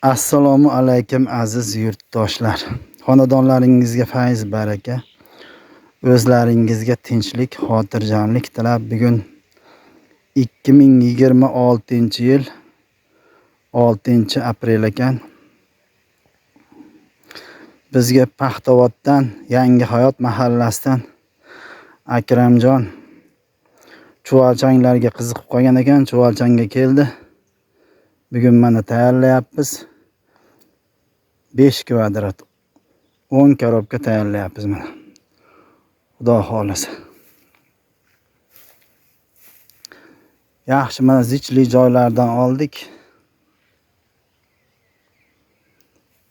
Assalomu alaykum aziz yurtdoshlar. Xonadonlaringizga fayz baraka, o'zlaringizga tinchlik, xotirjamlik tilab, bugun 2026-yil 6-aprel ekan. Bizga Paxtavoddan, Yangi hayot mahallasidan Akramjon chuvalchanglarga qiziqib qolgan ekan, chuvalchanga keldi. Bugun mana tayyorlayapmiz. 5 kvadrat 10 korobka tayyorlayapmiz mana. Xudo xolasa. Yaxshi mana zichli joylardan oldik.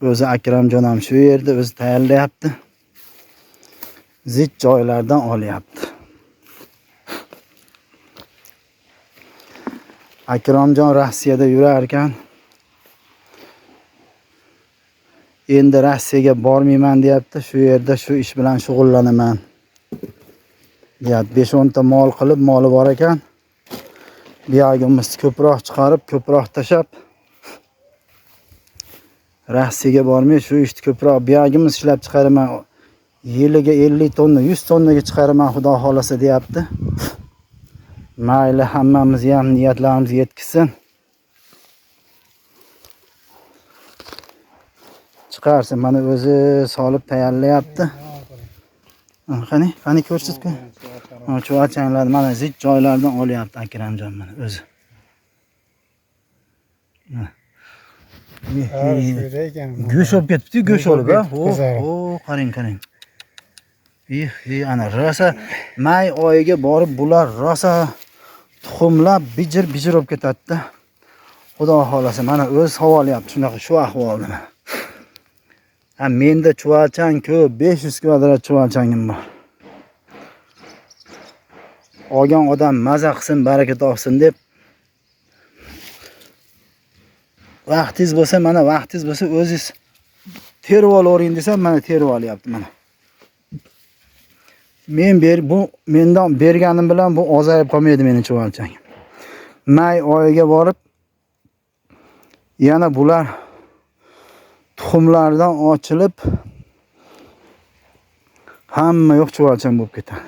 O'zi Akramjon ham shu yerda o'zi tayyorlayapti. Zich joylardan olyapti. Akramjon Rossiyada yurar ekan. Endi Rossiyaga bormayman deyapti. Shu yerda shu ish bilan shug'ullanaman. Deyapti. 5-10 ta mol qilib, moli bor ekan. Buyog'imiz ko'proq chiqarib, ko'proq tashab Rossiyaga bormay shu ishni ko'proq buyog'imiz ishlab chiqaraman. Yiliga 50 tonna, 100 tonnaga chiqaraman xudo xolasa deyapti. Mayli, hammamiz ham niyatlarimiz yetkizsin. Chiqarsin, mana o'zi solib tayyorlayapti. Qani ko'rsatku. Chuvalchanglar mana zich joylardan olyapti Akramjon mana o'zi. Go'sh olib ketibdi, go'sh olib, ha. Qarang. Ana rosa may oyiga borib bular rosa tuxumlab bijir olib ketadi. Xudo xolasa mana o'zi savolyapti shunaqa shu ahvolda. Menda chuvalchang ko'p, 500 kvadrat chuvalchangim bor. Olgan odam maza qilsin, baraka topsin deb. Vaqtingiz bo'lsa, mana vaqtingiz bo'lsa o'zingiz terib olavering desam, mana terib olyapti mana. Mendan berganim bilan bu ozayib qolmaydi meni chuvalchangim. May oyiga borib yana bular tuxumlardan ochilib hamma yo'q chuvalchang bo'lib ketadi.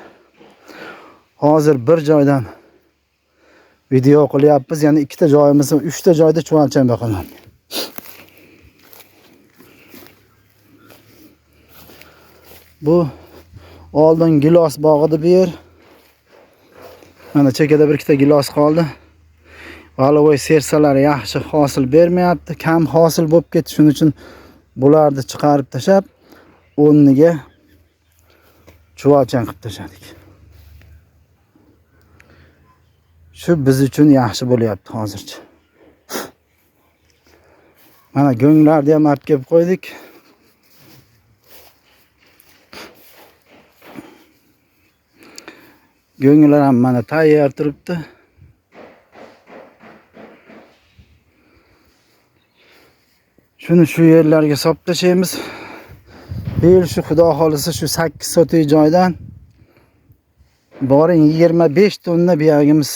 Hozir bir joydan video qilyapmiz, yana 2 ta joyimiz, 3 ta joyda chuvalchang boqaman. Bu oldin gilos bog'ida bu yer. Mana chekada 1-2 ta gilos qoldi. Valovoy sersalar yaxshi hosil bermayapti, kam hosil bo'lib ketdi. Shuning uchun bularni chiqarib tashab, o'rniga chuvalchang qilib tashadik. Shu biz uchun yaxshi bo'lyapti hozircha. Mana go'nglarni ham olib kelib qo'ydik. Go'nglar ham mana tayyor turibdi. Shuni shu yerlarga solib tashlaymiz. Shu xudo xolasa shu 8 sotik joydan boring 25 tonna buyog'imiz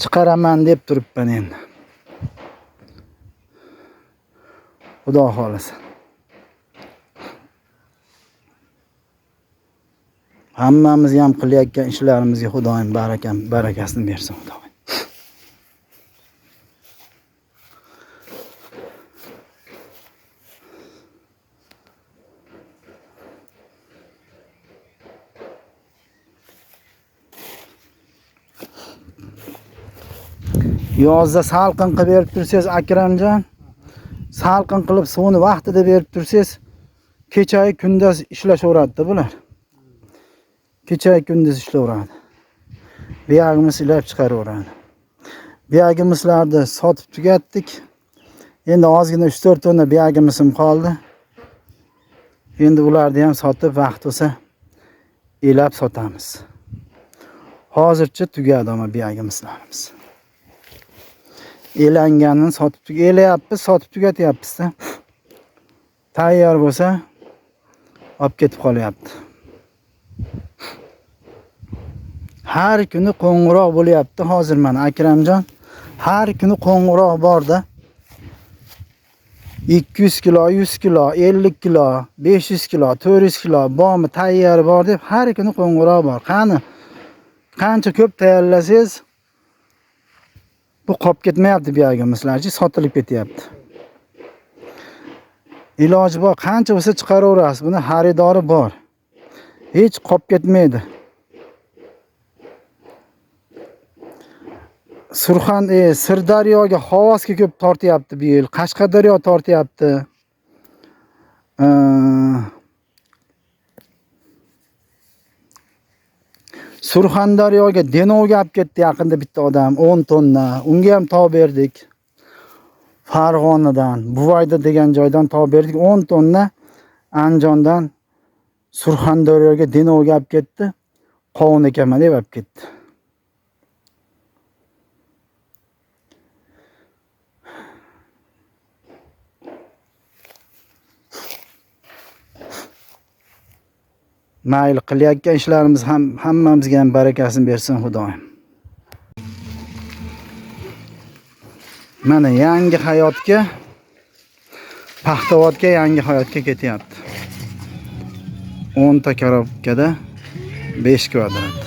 chiqaraman deb turibman endi. Xudo xolasa. Hammamiz ham qilayotgan ishlarimizga Xudoyim barakasini bersin Xudoyim. Yozda salqin qilib berib tursangiz Akramjon, salqin qilib suvni vaqtida berib tursangiz, kecha-yu kunduz ishlashaveradi bular. Kecha-yu kunduz ishlayveradi. Buyog'imiz ilab chiqaraveradi. Buyog'imizlarni sotib tugatdik. Endi ozgina 3-4 tonna buyog'imiz qoldi. Endi ularni ham sotib vaqt bo'lsa ilab sotamiz. Hozircha tugadi ama buyog'imizlarimiz. Elanganini sotib tugatyapmiz-da. Tayyor bo'lsa olib ketib qolyapti. Har kuni qo'ng'iroq bo'lyapti hozir mana Akramjon. Har kuni qo'ng'iroq bor-da. 200 kilo, 100 kilo, 50 kilo, 500 kilo, 400 kilo bormi, tayyor bor deb har kuni qo'ng'iroq bor. Qani, qancha ko'p tayyorlasangiz, bu qolib ketmayapti bu yerga, mislarchi sotilib ketyapti. Iloji bor, qancha bo'lsa chiqaraverasiz. Buni xaridori bor. Hech qolib ketmaydi. Sirdaryoga, Xovosga ko'p tortyapti bu yil. Qashqadaryo tortyapti. Surxondaryoga, Denovga olib ketdi yaqinda bitta odam 10 tonna. Unga ham tov berdik. Farg'onadan, Buvayda degan joydan tov berdik. 10 tonna Andijondan Surxondaryoga, Denovga olib ketdi. Qovun ekaman deb olib ketdi. Mayli, qilayotgan ishlarimiz ham hammamizga ham barakasini bersin Xudoyim. Mana yangi hayotga, Paxtavodga yangi hayotga ketyapti. 10 ta korobkada 5 kvadrat.